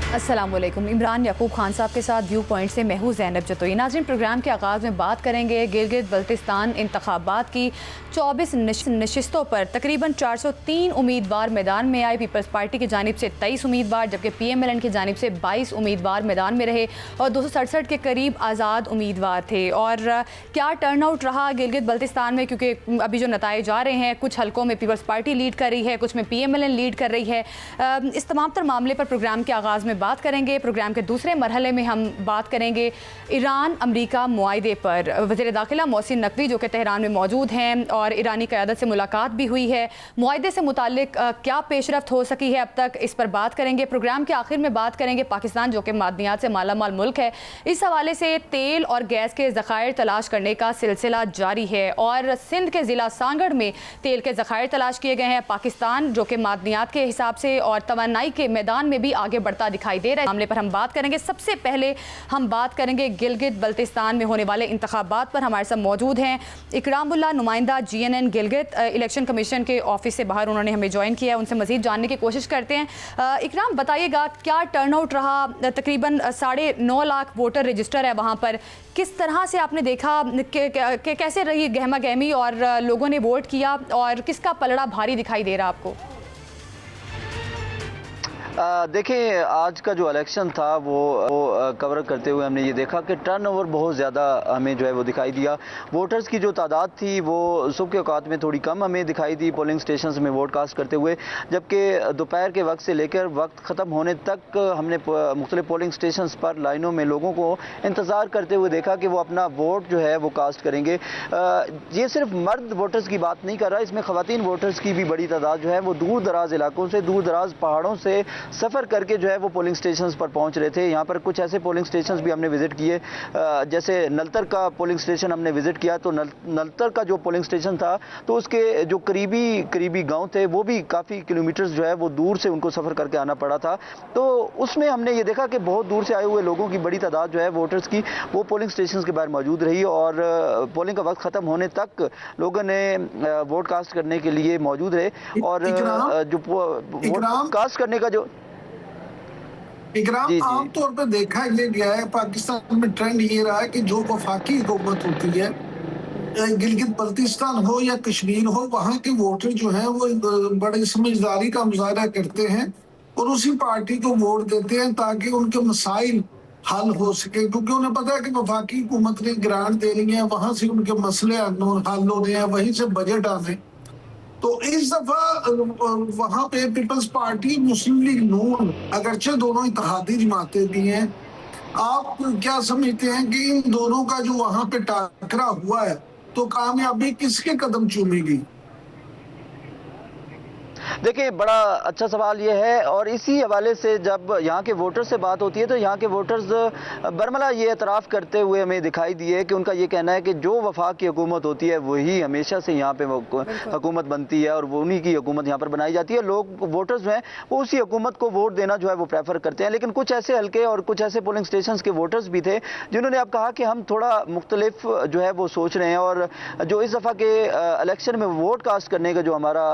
अस्सलाम वालेकुम। इमरान याकूब खान साहब के साथ व्यू पॉइंट से मैं हूं ज़ैनब जतोई। नाज़रीन, प्रोग्राम के आगाज़ में बात करेंगे गिलगित बल्तिस्तान इंतखाबात की 24 नशिस्तों पर तकरीबन 403 उम्मीदवार मैदान में आए। पीपल्स पार्टी की जानिब से 23 उम्मीदवार, जबकि PMLN की जानिब से 22 उम्मीदवार मैदान में रहे और 267 के करीब आज़ाद उम्मीदवार थे। और क्या टर्न आउट रहा गिलगित बल्तिस्तान में, क्योंकि अभी जो नताइज आ रहे हैं, कुछ हलकों में पीपल्स पार्टी लीड कर रही है, कुछ में PMLN लीड कर रही है। इस तमाम तर मामले पर प्रोग्राम के आगाज़ में बात करेंगे। प्रोग्राम के दूसरे मरहले में हम बात करेंगे ईरान अमरीका मुआहदे पर। वज़ीर दाखिला मोहसिन नकवी जो कि तेहरान में मौजूद हैं और ईरानी क़यादत से मुलाकात भी हुई है। मुआहदे से मुताल्लिक क्या पेशरफ्त हो सकी है अब तक, इस पर बात करेंगे। प्रोग्राम के आखिर में बात करेंगे पाकिस्तान जो कि मादनियात से मालामाल मुल्क है, इस हवाले से तेल और गैस के ज़खायर तलाश करने का सिलसिला जारी है और सिंध के ज़िला सांगड़ में तेल के ज़खायर तलाश किए गए हैं। पाकिस्तान जो कि मादनियात के हिसाब से और तवानाई के मैदान में भी आगे बढ़ता दिखाई दे रहा है। मामले पर हम बात करेंगे। सबसे पहले हम बात करेंगे गिलगित बल्तिस्तान में होने वाले इंतखाबात पर। हमारे साथ मौजूद हैं इकरामुल्लाह, नुमाइंदा GNN गिलगित इलेक्शन कमीशन के ऑफिस से बाहर, उन्होंने हमें ज्वाइन किया है। उनसे मजीद जानने की कोशिश करते हैं। इकराम, बताइएगा क्या टर्नआउट रहा? तकरीबन 9.5 लाख वोटर रजिस्टर है वहाँ पर। किस तरह से आपने देखा कि कैसे रही गहमा गहमी और लोगों ने वोट किया और किसका पलड़ा भारी दिखाई दे रहा आपको? देखिए, आज का जो इलेक्शन था वो कवर करते हुए हमने ये देखा कि टर्नओवर बहुत ज़्यादा हमें जो है वो दिखाई दिया। वोटर्स की जो तादाद थी वो सुबह के औकात में थोड़ी कम हमें दिखाई दी पोलिंग स्टेशन में वोट कास्ट करते हुए, जबकि दोपहर के वक्त से लेकर वक्त ख़त्म होने तक हमने मुख्तलिफ पोलिंग स्टेशन पर लाइनों में लोगों को इंतज़ार करते हुए देखा कि वो अपना वोट जो है वो कास्ट करेंगे। ये सिर्फ मर्द वोटर्स की बात नहीं कर रहा, इसमें ख़वातीन वोटर्स की भी बड़ी तादाद जो है वो दूर दराज इलाकों से, दूर दराज पहाड़ों से सफ़र करके जो है वो पोलिंग स्टेशंस पर पहुंच रहे थे। यहाँ पर कुछ ऐसे पोलिंग स्टेशंस भी हमने विज़िट किए, जैसे नलतर का पोलिंग स्टेशन हमने विज़िट किया। तो नलतर का जो पोलिंग स्टेशन था तो उसके जो करीबी गांव थे वो भी काफ़ी किलोमीटर्स जो है वो दूर से उनको सफ़र करके आना पड़ा था। तो उसमें हमने ये देखा कि बहुत दूर से आए हुए लोगों की बड़ी तादाद जो है वोटर्स की वो पोलिंग स्टेशन के बाहर मौजूद रही और पोलिंग का वक्त ख़त्म होने तक लोगों ने वोट कास्ट करने के लिए मौजूद रहे। और जो वोट कास्ट करने का जो इकराम, आमतौर पर देखा ये गया है पाकिस्तान में ट्रेंड ये रहा है कि जो वफाकी हुकूमत होती है, गिलगित बल्तिस्तान हो या कश्मीर हो, वहाँ के वोटर जो हैं वो बड़ी समझदारी का मुजाहरा करते हैं और उसी पार्टी को वोट देते हैं ताकि उनके मसाइल हल हो सके, क्योंकि उन्हें पता है कि वफाकी हुकूमत ने ग्रांट दे रही है, वहां से उनके मसले हल हो रहे हैं, वहीं से बजट आ रहे हैं। तो इस दफा वहां पे पीपल्स पार्टी, मुस्लिम लीग नून, अगरचे दोनों इत्तेहादी जमातें भी हैं, आप क्या समझते हैं कि इन दोनों का जो वहां पे टाकरा हुआ है तो कामयाबी किसके कदम चूमेगी? देखिए, बड़ा अच्छा सवाल ये है और इसी हवाले से जब यहाँ के वोटर्स से बात होती है तो यहाँ के वोटर्स बरमला ये एतराफ़ करते हुए हमें दिखाई दिए कि उनका ये कहना है कि जो वफाक की हुकूमत होती है वही हमेशा से यहाँ पे हुकूमत बनती है और वो उन्हीं की हुकूमत यहाँ पर बनाई जाती है। लोग वोटर्स जो हैं वो उसी हुकूमत को वोट देना जो है वो प्रेफर करते हैं। लेकिन कुछ ऐसे हल्के और कुछ ऐसे पोलिंग स्टेशन के वोटर्स भी थे जिन्होंने अब कहा कि हम थोड़ा मुख्तलिफ जो है वो सोच रहे हैं और जो इस दफ़ा के इलेक्शन में वोट कास्ट करने का जो हमारा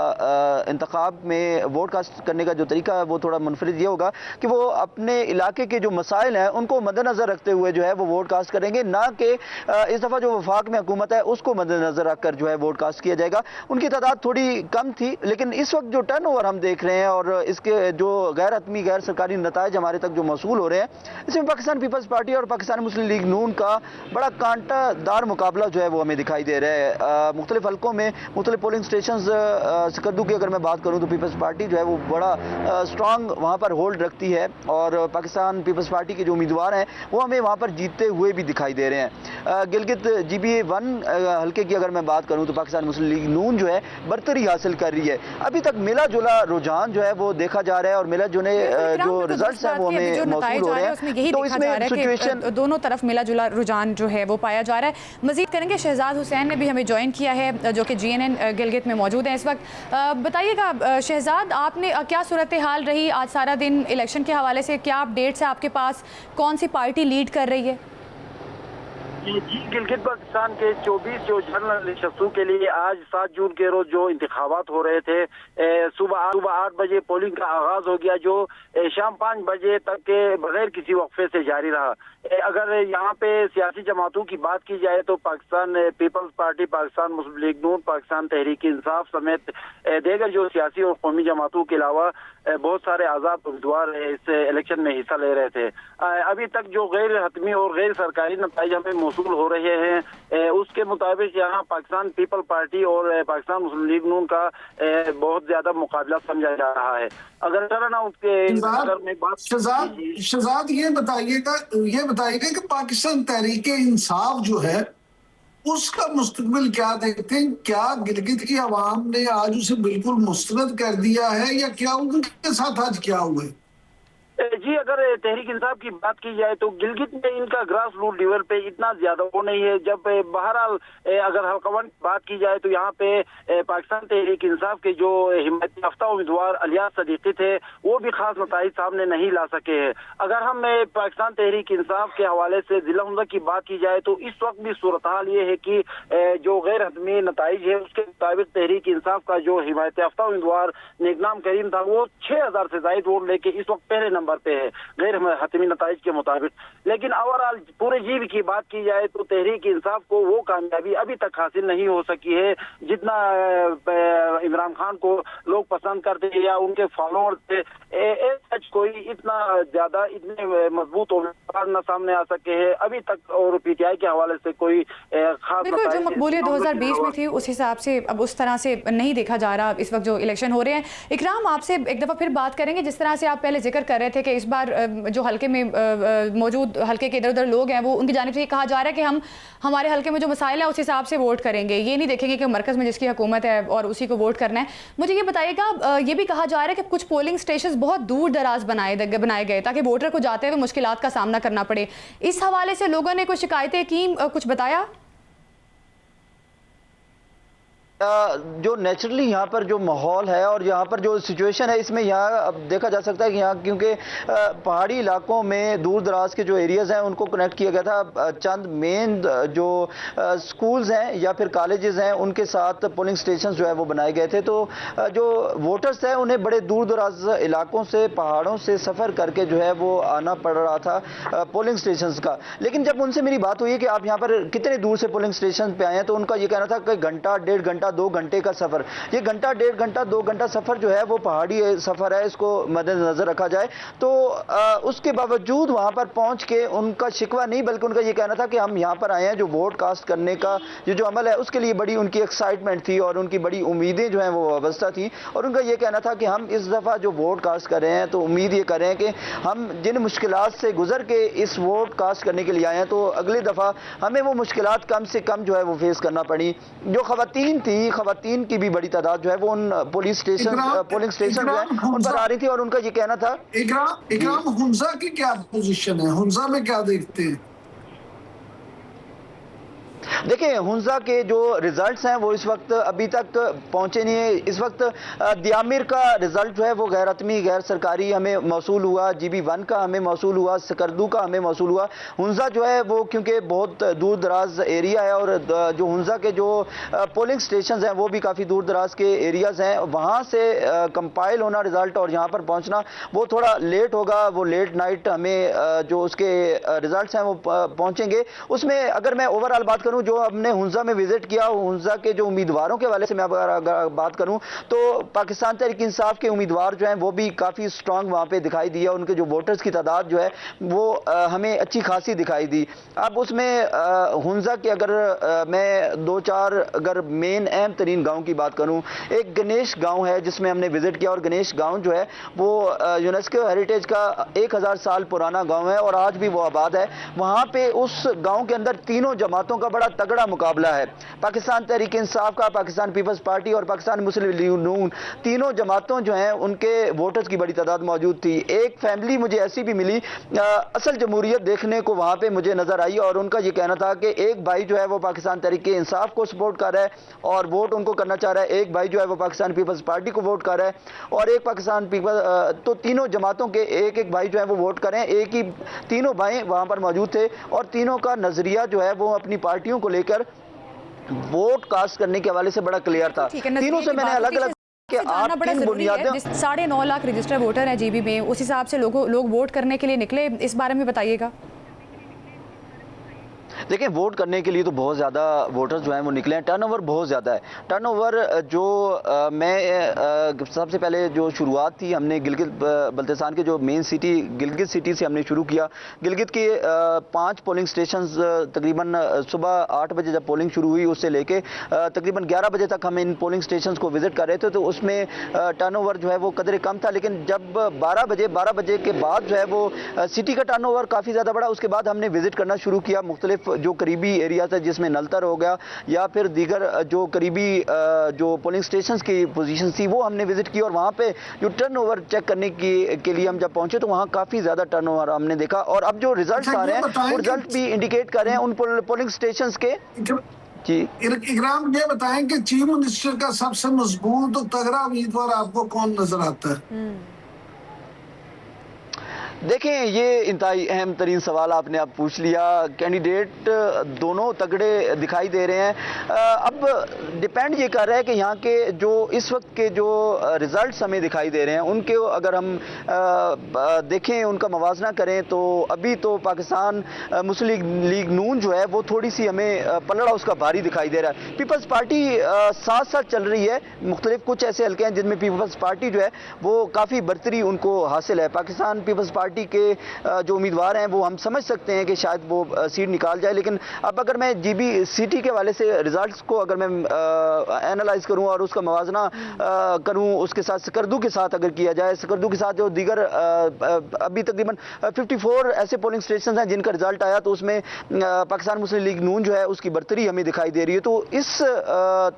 इंतखाब में वोट कास्ट करने का जो तरीका है वो थोड़ा मुनफरिद ये होगा कि वो अपने इलाके के जो मसाइल हैं उनको मद्देनजर रखते हुए जो है वो वोट कास्ट करेंगे, ना कि इस दफ़ा जो वफाक में हुकूमत है उसको मद्देनजर रखकर जो है वोट कास्ट किया जाएगा। उनकी तादाद थोड़ी कम थी, लेकिन इस वक्त जो टर्न ओवर हम देख रहे हैं और इसके जो गैर हतमी गैर सरकारी नताइज हमारे तक जो मौसूल हो रहे हैं, इसमें पाकिस्तान पीपल्स पार्टी और पाकिस्तान मुस्लिम लीग नून का बड़ा कांटादार मुकाबला जो है वो हमें दिखाई दे रहा है। मुख्तलिफ हल्कों में मुख्तलिफ पोलिंग स्टेशन सिकद्दू की अगर मैं बात करूँ तो पीपल्स पार्टी जो है वो बड़ा स्ट्रांग वहाँ पर होल्ड रखती है और पाकिस्तान पीपल्स पार्टी के जो उम्मीदवार हैं वो हमें वहाँ पर जीतते हुए भी दिखाई दे रहे हैं। गिलगित GB1 हल्के की अगर मैं बात करूँ तो पाकिस्तान मुस्लिम लीग नून जो है बरतरी हासिल कर रही है। अभी तक मिला जुला रुझान जो है वो देखा जा रहा है और मिला जुले जो रिजल्ट है वो हमें मौसूल हो रहे हैं। तो इसमें सिचुएशन दोनों तरफ मिला जुला रुझान जो है वो पाया जा रहा है। मजीद करेंगे, शहजाद हुसैन ने भी हमें ज्वाइन किया है जो कि GNN गिलगित में मौजूद है इस वक्त। बताइएगा शहजाद, आपने क्या सूरत हाल रही आज सारा दिन इलेक्शन के हवाले से? क्या अपडेट्स है आपके पास? कौन सी पार्टी लीड कर रही है? जी, गिलगित बल्तिस्तान के 24 जो जनरल नशस्तों के लिए आज 7 जून के रोज जो इंतखाबात हो रहे थे, सुबह 8 बजे पोलिंग का आगाज हो गया, जो शाम 5 बजे तक के बगैर किसी वक्फे से जारी रहा। अगर यहाँ पे सियासी जमातों की बात की जाए तो पाकिस्तान पीपल्स पार्टी, पाकिस्तान मुस्लिम लीग नून, पाकिस्तान तहरीक इंसाफ समेत देगर जो सियासी और कौमी जमातों के अलावा बहुत सारे आज़ाद उम्मीदवार इस इलेक्शन में हिस्सा ले रहे थे। अभी तक जो गैर हतमी और गैर सरकारी नतीजे हमें मौसूल हो रहे हैं, उसके मुताबिक यहाँ पाकिस्तान पीपल पार्टी और पाकिस्तान मुस्लिम लीग नून का बहुत ज्यादा मुकाबला समझा जा रहा है। अगर ना उसके अगर मैं बात शहजाद ये बताइएगा कि पाकिस्तान तहरीक इंसाफ जो है उसका मुस्तकबिल क्या देखते हैं? क्या गिलगित की आवाम ने आज उसे बिल्कुल मुस्तरद कर दिया है या क्या उनके साथ आज क्या हुआ है? जी, अगर तहरीक इंसाफ की बात की जाए तो गिलगित में इनका ग्रास रूट लेवल पे इतना ज्यादा वो नहीं है। जब बहरहाल अगर हल्कावन की बात की जाए तो यहाँ पे पाकिस्तान तहरीक इंसाफ के जो हिमायत याफ्ता उम्मीदवार अलियास सदीकी थे, वो भी खास नताइज सामने नहीं ला सके हैं। अगर हम पाकिस्तान तहरीक इंसाफ के हवाले से जिला हुंजा की बात की जाए तो इस वक्त भी सूरत हाल ये है कि जो गैर हतमी नताइज है उसके मुताबिक तहरीक इंसाफ का जो हिमायत याफ्ता उम्मीदवार नेकनाम करीम था, वो 6000 से ज्यादा वोट लेके इस वक्त पहले नंबर पे है गैर हतमी नताइज के मुताबिक। लेकिन ओवरऑल पूरे जीव की बात की जाए तो तहरीक इंसाफ को वो कामयाबी अभी तक हासिल नहीं हो सकी है जितना इमरान खान को लोग पसंद करते हैं या उनके फॉलोअर्स थे। सच कोई इतना ज्यादा इतने मजबूत उम्मीदवार न सामने आ सके हैं अभी तक, और पीटीआई के हवाले से कोई खास बिल्कुल जो मकबूलियत 2020 में थी उस हिसाब से अब उस तरह से नहीं देखा जा रहा इस वक्त जो इलेक्शन हो रहे हैं। इकराम, आपसे एक दफ़ा फिर बात करेंगे, जिस तरह से आप पहले जिक्र कर रहे थे कि इस बार जो हल्के में मौजूद हल्के के इधर उधर लोग हैं वो उनकी जानिब से ये कहा जा रहा है कि हम हमारे हल्के में जो मसाइल है उस हिसाब से वोट करेंगे, ये नहीं देखेंगे कि मरकज़ में जिसकी हुकूमत है और उसी को वोट करना है। मुझे ये बताइएगा, ये भी कहा जा रहा है कि कुछ पोलिंग स्टेशन बहुत दूर दराज बनाए गए ताकि वोटर को जाते हुए मुश्किलात का सामना करना पड़े। इस हवाले से लोगों ने कुछ शिकायतें की, कुछ बताया? जो नेचुरली यहाँ पर जो माहौल है और यहाँ पर जो सिचुएशन है, इसमें यहाँ अब देखा जा सकता है कि यहाँ क्योंकि पहाड़ी इलाकों में दूर दराज के जो एरियाज़ हैं उनको कनेक्ट किया गया था चंद मेन जो स्कूल्स हैं या फिर कॉलेजेस हैं उनके साथ पोलिंग स्टेशन जो है वो बनाए गए थे। तो जो वोटर्स हैं उन्हें बड़े दूर दराज इलाकों से, पहाड़ों से सफ़र करके जो है वो आना पड़ रहा था पोलिंग स्टेशन का। लेकिन जब उनसे मेरी बात हुई कि आप यहाँ पर कितने दूर से पोलिंग स्टेशन पे आए हैं, तो उनका ये कहना था कि घंटा, 1.5 घंटा, 2 घंटे का सफर। ये घंटा, 1.5 घंटा, 2 घंटा सफर जो है वो पहाड़ी सफर है, इसको मद्देनजर रखा जाए तो उसके बावजूद वहां पर पहुंच के उनका शिकवा नहीं बल्कि उनका ये कहना था कि हम यहाँ पर आए हैं जो वोट कास्ट करने का ये जो अमल है उसके लिए बड़ी उनकी एक्साइटमेंट थी और उनकी बड़ी उम्मीदें जो हैं वो वाबस्ता थी। और उनका ये कहना था कि हम इस दफ़ा जो वोट कास्ट कर रहे हैं तो उम्मीद ये कर रहे हैं कि हम जिन मुश्किलात से गुजर के इस वोट कास्ट करने के लिए आए हैं तो अगली दफ़ा हमें वो मुश्किलात कम से कम जो है वो फेस करना पड़ी। जो खवातीन की भी बड़ी तादाद जो है वो उन पोलिंग स्टेशन जो है उन पर आ रही थी और उनका ये कहना था। इकराम, हुंजा की क्या पोजीशन है? हुंजा में क्या देखते हैं? देखिए, हुंजा के जो रिजल्ट्स हैं वो इस वक्त अभी तक पहुंचे नहीं है। इस वक्त दियामिर का रिजल्ट जो है वो गैर हतमी, गैर सरकारी हमें मौसूल हुआ, GB1 का हमें मौसूल हुआ, सकरदू का हमें मौसूल हुआ। हुंजा जो है वो क्योंकि बहुत दूर दराज एरिया है और जो हुंजा के जो पोलिंग स्टेशन हैं वो भी काफ़ी दूर दराज के एरियाज़ हैं, वहाँ से कंपाइल होना रिजल्ट और यहाँ पर पहुँचना वो थोड़ा लेट होगा। वो लेट नाइट हमें जो उसके रिजल्ट हैं वो पहुँचेंगे। उसमें अगर मैं ओवरऑल बात करूँ, जो हमने हुंजा में विजिट किया, हुंजा के जो उम्मीदवारों के हवाले से मैं अगर बात करूं तो पाकिस्तान तहरीक इंसाफ के उम्मीदवार जो हैं वो भी काफ़ी स्ट्रांग वहाँ पे दिखाई दिया। उनके जो वोटर्स की तादाद जो है वो हमें अच्छी खासी दिखाई दी। अब उसमें हुंजा के अगर मैं 2-4 अगर मेन अहम तरीन गाँव की बात करूँ, एक गणेश गाँव है जिसमें हमने विजिट किया और गणेश गाँव जो है वो यूनेस्को हेरिटेज का 1000 साल पुराना गाँव है और आज भी वो आबाद है। वहाँ पे उस गाँव के अंदर तीनों जमातों का बड़ा तगड़ा मुकाबला है। पाकिस्तान तहरीक इंसाफ का, पाकिस्तान पीपल्स पार्टी और पाकिस्तान मुस्लिम लीग नून, तीनों जमातों जो हैं उनके वोटर्स की बड़ी तादाद मौजूद थी। एक फैमिली मुझे ऐसी भी मिली, असल जमहूरियत देखने को वहाँ पे मुझे नजर आई, और उनका ये कहना था कि एक भाई जो है वो पाकिस्तान तहरीक इंसाफ को सपोर्ट कर रहा है और वोट उनको करना चाह रहा है, एक भाई जो है वो पाकिस्तान पीपल्स पार्टी को वोट कर रहा है, और एक पाकिस्तान पीपल, तो तीनों जमातों के एक एक भाई जो है वो वोट कर रहे हैं। एक ही तीनों भाई वहाँ पर मौजूद थे और तीनों का नजरिया जो है वो अपनी पार्टियों को लेकर वोट कास्ट करने के हवाले से बड़ा क्लियर था। तीनों से मैंने अलग अलग कि आप किन बुनियादों 9.5 लाख रजिस्टर्ड वोटर है जीबी में, उस हिसाब से लोग वोट करने के लिए निकले, इस बारे में बताइएगा। देखिए, वोट करने के लिए तो बहुत ज़्यादा वोटर्स जो हैं वो निकले हैं। टर्नओवर बहुत ज़्यादा है। टर्नओवर जो मैं सबसे पहले जो शुरुआत थी, हमने गिलगित बल्तिस्तान के जो मेन सिटी गिलगित सिटी से हमने शुरू किया। गिलगित के 5 पोलिंग स्टेशंस तकरीबन सुबह 8 बजे जब पोलिंग शुरू हुई उससे लेके तकरीबन 11 बजे तक हम इन पोलिंग स्टेशंस को विजिट कर रहे थे, तो उसमें टर्नओवर जो है वो कदरे कम था। लेकिन जब 12 बजे के बाद जो है वो सिटी का टर्नओवर काफ़ी ज़्यादा बढ़ा। उसके बाद हमने विजिट करना शुरू किया मुख्तलिफ जो करीबी एरिया था, जिसमें नलतर हो गया या फिर दीगर जो करीबी जो पोलिंग स्टेशंस की पोजीशन थी वो हमने विजिट की, और वहाँ पे जो टर्नओवर चेक करने के लिए हम जब पहुंचे तो वहाँ काफ़ी ज़्यादा टर्नओवर हमने देखा। और अब जो रिजल्ट आ रहे हैं वो रिजल्ट भी इंडिकेट कर रहे हैं उन पोलिंग स्टेशंस के। जी इकराम, ये बताएं कि चीफ मिनिस्टर का सबसे मजबूत और तगड़ा उम्मीदवार आपको कौन नजर आता है? देखें, ये इंतहाई अहम तरीन सवाल आपने अब पूछ लिया। कैंडिडेट दोनों तगड़े दिखाई दे रहे हैं। अब डिपेंड ये कर रहा है कि यहाँ के जो इस वक्त के जो रिजल्ट्स हमें दिखाई दे रहे हैं उनके अगर हम देखें, उनका मवाजना करें, तो अभी तो पाकिस्तान मुस्लिम लीग नून जो है वो थोड़ी सी हमें पलड़ा उसका भारी दिखाई दे रहा है। पीपल्स पार्टी साथ साथ चल रही है। मुख्तलिफ कुछ ऐसे हल्के हैं जिनमें पीपल्स पार्टी जो है वो काफ़ी बरतरी उनको हासिल है। पाकिस्तान पीपल्स पार्टी के जो उम्मीदवार हैं वो हम समझ सकते हैं कि शायद वो सीट निकाल जाए। लेकिन अब अगर मैं जीबी सिटी के वाले से रिजल्ट्स को अगर मैं एनालाइज करूं और उसका मवाजना करूं उसके साथ सकरदू के साथ अगर किया जाए, सकरदू के साथ जो दीगर अभी तकरीबन 54 ऐसे पोलिंग स्टेशन हैं जिनका रिजल्ट आया, तो उसमें पाकिस्तान मुस्लिम लीग नून जो है उसकी बरतरी हमें दिखाई दे रही है। तो इस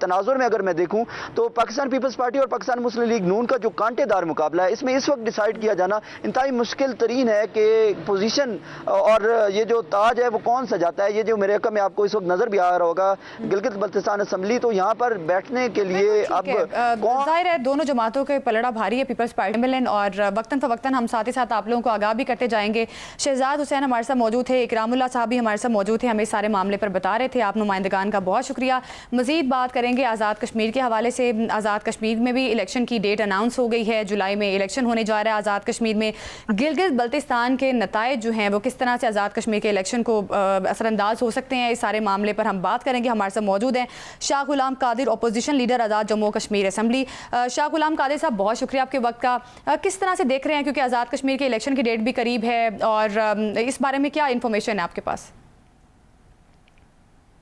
तनाजुर में अगर मैं देखूं तो पाकिस्तान पीपल्स पार्टी और पाकिस्तान मुस्लिम लीग नून का जो कांटेदार मुकाबला है, इसमें इस वक्त डिसाइड किया जाना इंतहाई मुश्किल तरीन है कि पोजीशन और ये जो ताज है वो कौन सजाता है। ये जो मेरे में आपको इस वक्त नजर भी आ रहा होगा गिलगित बल्तिस्तान असेंबली, तो यहाँ पर बैठने के लिए अब जाहिर है दोनों जमातों के पलड़ा भारी है। पीपल्स पार्टी मिलन और वक्तन फवक्तन हम साथ ही साथ आप लोगों को आगाह भी करते जाएंगे। शहजाद हुसैन हमारे साथ मौजूद थे, इकरामुल्लाह साहब भी हमारे साथ मौजूद थे, हमें सारे मामले पर बता रहे थे। आप नुमाइंदगान का बहुत शुक्रिया। मजीद बात करेंगे आज़ाद कश्मीर के हवाले से। आज़ाद कश्मीर में भी इलेक्शन की डेट अनाउंस हो गई है, जुलाई में इलेक्शन होने जा रहा है आज़ाद कश्मीर में। गिलगित बल्तिस्तान के नताइज जो हैं वो किस तरह से आज़ाद कश्मीर के इलेक्शन को असरअंदाज हो सकते हैं, इस सारे मामले पर हम बात करेंगे। हमारे साथ मौजूद हैं शाह गुलाम कादिर, अपोजिशन लीडर आज़ाद जम्मू कश्मीर असेंबली। शाह गुलाम कादिर साहब, बहुत शुक्रिया आपके वक्त का। किस तरह से देख रहे हैं, क्योंकि आज़ाद कश्मीर के इलेक्शन की डेट भी करीब है, और इस बारे में क्या इन्फॉर्मेशन है आपके पास?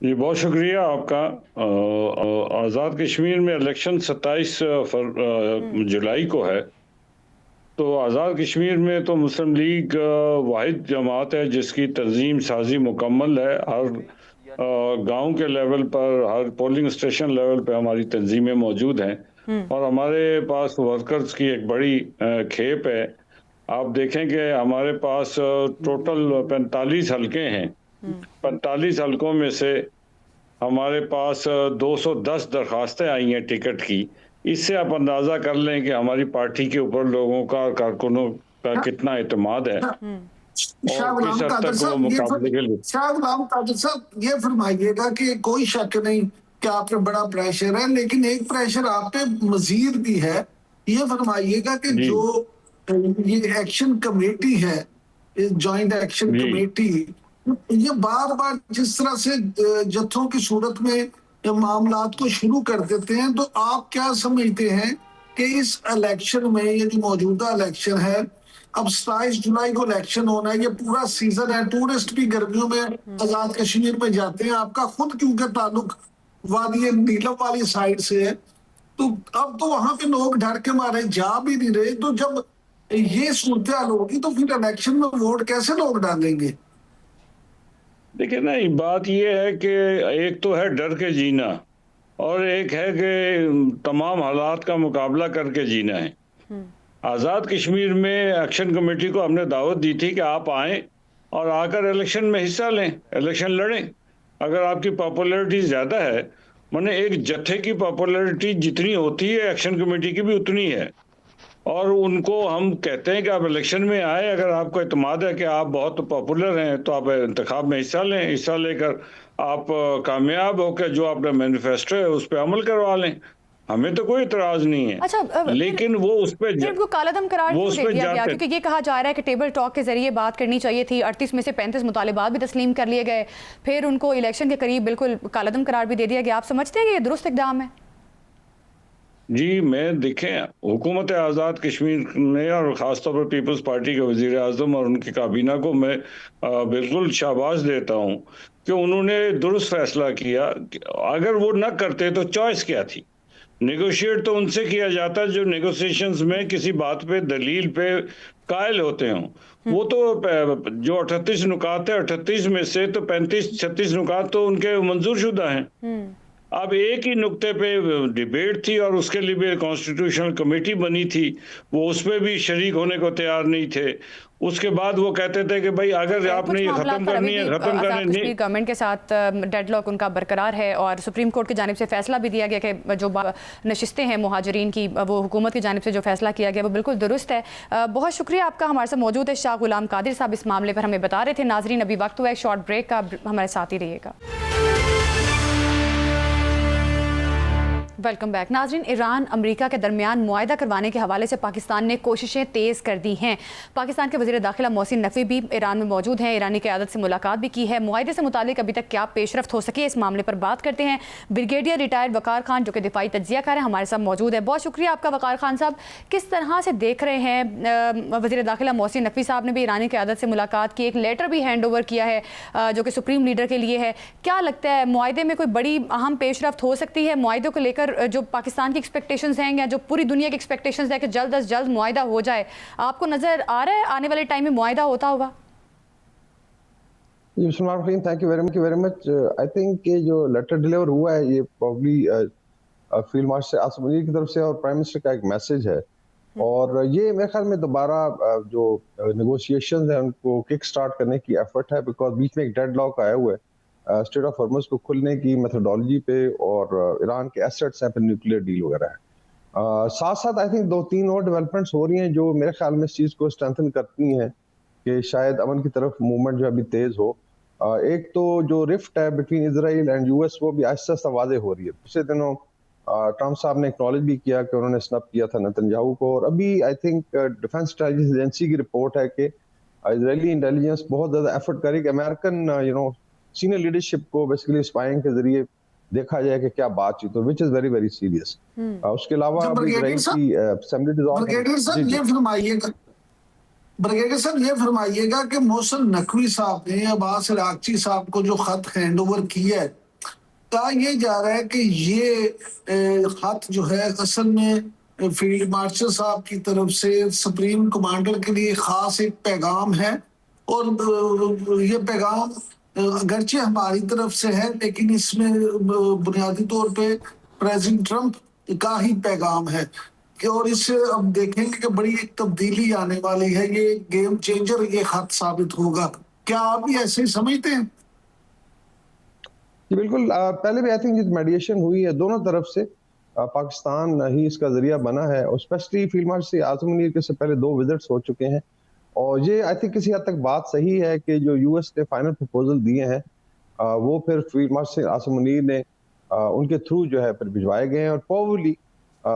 जी, बहुत शुक्रिया आपका। आज़ाद कश्मीर में इलेक्शन 27 जुलाई को है। तो आज़ाद कश्मीर में तो मुस्लिम लीग वाहिद जमात है जिसकी तंजीम साजी मुकम्मल है। हर गांव के लेवल पर, हर पोलिंग स्टेशन लेवल पर हमारी तंजीमें मौजूद हैं और हमारे पास वर्कर्स की एक बड़ी खेप है। आप देखें कि हमारे पास टोटल 45 हलके हैं। 45 हलकों में से हमारे पास 210 दरखास्तें आई हैं टिकट की। इससे आप अंदाजा कर लें कि हमारी पार्टी के ऊपर लोगों का, कारकुनों का कितना एतमाद है। शाह गुलाम कादिर साहब, ये फरमाइएगा कि कोई शक नहीं कि आप पे बड़ा प्रेशर है, लेकिन एक प्रेशर आप पे मजीद भी है। ये फरमाइएगा कि जो ये एक्शन कमेटी है, जॉइंट एक्शन कमेटी, ये बार बार जिस तरह से जत्थों की सूरत में मामलात को शुरू कर देते हैं, तो आप क्या समझते हैं कि इस इलेक्शन में, ये जो मौजूदा इलेक्शन है, अब 27 जुलाई को इलेक्शन होना है, ये पूरा सीजन है, टूरिस्ट भी गर्मियों में आजाद कश्मीर में जाते हैं, आपका खुद क्योंकि ताल्लुक वादी नीलम वाली साइड से है, तो अब तो वहां पे लोग डर के मारे जा भी नहीं रहे। तो जब ये सूरत हाल होगी तो फिर इलेक्शन में वोट कैसे लोग डालेंगे? देखिए ना, ये बात ये है कि एक तो है डर के जीना और एक है कि तमाम हालात का मुकाबला करके जीना है। आज़ाद कश्मीर में एक्शन कमेटी को हमने दावत दी थी कि आप आएं और आकर इलेक्शन में हिस्सा लें, इलेक्शन लड़ें। अगर आपकी पॉपुलैरिटी ज़्यादा है, माने एक जत्थे की पॉपुलैरिटी जितनी होती है एक्शन कमेटी की भी उतनी है, और उनको हम कहते हैं कि आप इलेक्शन में आए, अगर आपको एतमाद है कि आप बहुत पॉपुलर हैं तो आप इंतखाब में हिस्सा लें, हिस्सा लेकर आप कामयाब होकर जो अपना मैनिफेस्टो है उस पर अमल करवा लें। हमें तो कोई इतराज नहीं है। अच्छा, लेकिन वो उस पर उनको कालादम करार वो क्यों उस दे पे दिया गया? जाते क्योंकि ये कहा जा रहा है कि टेबल टॉक के जरिए बात करनी चाहिए थी। 38 में से 35 मुतालिबात भी तस्लीम कर लिए गए, फिर उनको इलेक्शन के करीब बिल्कुल कालादम करार भी दे दिया गया। आप समझते हैं कि ये दुरुस्त इक़दाम है? जी, मैं देखें, हुकूमत आज़ाद कश्मीर ने और ख़ासतौर पर पीपल्स पार्टी के वज़ीर आज़म और उनकी काबीना को मैं बिल्कुल शाबाश देता हूँ कि उन्होंने दुरुस्त फैसला किया। अगर वो न करते तो चॉइस क्या थी? नेगोशिएट तो उनसे किया जाता जो नेगोशिएशंस में किसी बात पे, दलील पे कायल होते हों। वो तो जो 38 नुकात है, 38 में से तो 35-36 नुकात तो उनके मंजूर शुदा हैं। अब एक ही नुक्ते पे डिबेट थी और उसके लिए भी कॉन्स्टिट्यूशनल कमेटी बनी थी, वो उस पे भी शरीक होने को तैयार नहीं थे। उसके बाद वो कहते थे कि भाई अगर आपने ये खत्म करनी है, खत्म करनी नहीं। गवर्नमेंट के साथ डेडलॉक उनका बरकरार है और सुप्रीम कोर्ट की जानिब से फैसला भी दिया गया कि जो नशिस्तें हैं मुहाजिरीन की, वो हुकूमत की जानिब से जो फैसला किया गया वो बिल्कुल दुरुस्त है। बहुत शुक्रिया आपका। हमारे साथ मौजूद है शाह गुलाम कादिर साहब, इस मामले पर हमें बता रहे थे। नाजरीन, अभी वक्त हुआ है शॉर्ट ब्रेक का, हमारे साथ ही रहिएगा। Welcome back. नाजरीन, ईरान अमेरिका के दरमियान मुआहदा करवाने के हवाले से पाकिस्तान ने कोशिशें तेज़ कर दी हैं। पाकिस्तान के वज़ीर दाखिला मोहसिन नकवी भी ईरान में मौजूद हैं, ईरानी क़यादत से मुलाकात भी की है। मुआहदे से मुतालिक अभी तक क्या पेशरफ्त हो सकी, इस मामले पर बात करते हैं। ब्रिगेडियर रिटायर्ड वकार खान जो कि दिफाई तज्ज़ियाकार हैं, हमारे साथ मौजूद है। बहुत शुक्रिया आपका वकार खान साहब। किस तरह से देख रहे हैं, वज़ीर दाखिला मोहसिन नकवी साहब ने भी ईरानी क़यादत से मुलाकात की, एक लेटर भी हैंड ओवर किया है जो कि सुप्रीम लीडर के लिए है। क्या लगता है, मुआहदे में कोई बड़ी अहम पेशरफ्त हो सकती है? मुआहदे को लेकर जो पाकिस्तान की एक्सपेक्टेशंस हैं या जो पूरी दुनिया की एक्सपेक्टेशंस है कि जल्द अज जल्द मुआहदा हो जाए, आपको नजर आ रहा है आने वाले टाइम में मुआहदा होता होगा? Thank you very much. I think कि जो लेटर डिलीवर हुआ है ये probably field marshal Asif Munir की तरफ से और प्राइम मिनिस्टर का एक मैसेज है, और ये मेरे ख्याल में दोबारा जो नेगोशिएशंस हैं उनको किक स्टार्ट करने की एफर्ट है, बिकॉज बीच में एक डेडलॉक आया हुआ है स्टेट ऑफ हॉर्मुज़ को खुलने की मेथोडोलॉजी पे और ईरान के एसेट्स हैं, फिर न्यूक्लियर डील वगैरह है। साथ साथ आई थिंक 2-3 और डेवलपमेंट्स हो रही हैं जो मेरे ख्याल में इस चीज़ को स्ट्रेंथन करती हैं कि शायद अमन की तरफ मूवमेंट जो अभी तेज़ हो। एक तो जो रिफ्ट है बिटवीन इजराइल एंड यूएस वो भी आहिस्ता आहिस्ता वाज़ेह हो रही है। पिछले दिनों ट्रम्प साहब ने एक्नॉलेज भी किया कि उन्होंने स्नप किया था नेतन्याहू को, और अभी I think defence intelligence agency की रिपोर्ट है कि इजरायली इंटेलिजेंस बहुत ज़्यादा एफर्ट करे कि अमेरिकन सीनियर लीडरशिप को बेसिकली स्पाइंग के जरिए देखा जाए कि क्या बातचीत हो, which is very very serious. उसके अलावा ब्रिगेडियर साहब ये फरमाइएगा कि मोहसिन नकवी साहब ने अब्बास अरागची साहब को जो खत हैंड ओवर किया है, कहा ये जा रहा है कि ये खत जो है असल में फील्ड मार्शल साहब की तरफ से सुप्रीम कमांडर के लिए खास एक पैगाम है, और ये पैगाम अगरचे हमारी तरफ से है लेकिन इसमें बुनियादी तौर पे प्रेसिडेंट ट्रंप का ही पैगाम है कि, और इससे अब देखेंगे कि बड़ी एक तब्दीली आने वाली है, ये गेम चेंजर ये खत साबित होगा। क्या आप भी ऐसे ही समझते हैं? जी बिल्कुल। पहले भी आई थिंक जिस मेडिएशन हुई है दोनों तरफ से, पाकिस्तान ही इसका जरिया बना है, और specially field marshal Asif Munir के से पहले 2 विजिट्स हो चुके हैं, और ये आई थिंक किसी हद तक बात सही है कि जो यूएस ने फाइनल प्रपोजल दिए हैं वो फिर फील्ड मार्शल आसिफ मुनीर ने उनके थ्रू जो है फिर भिजवाए गए हैं, और प्रोबेबली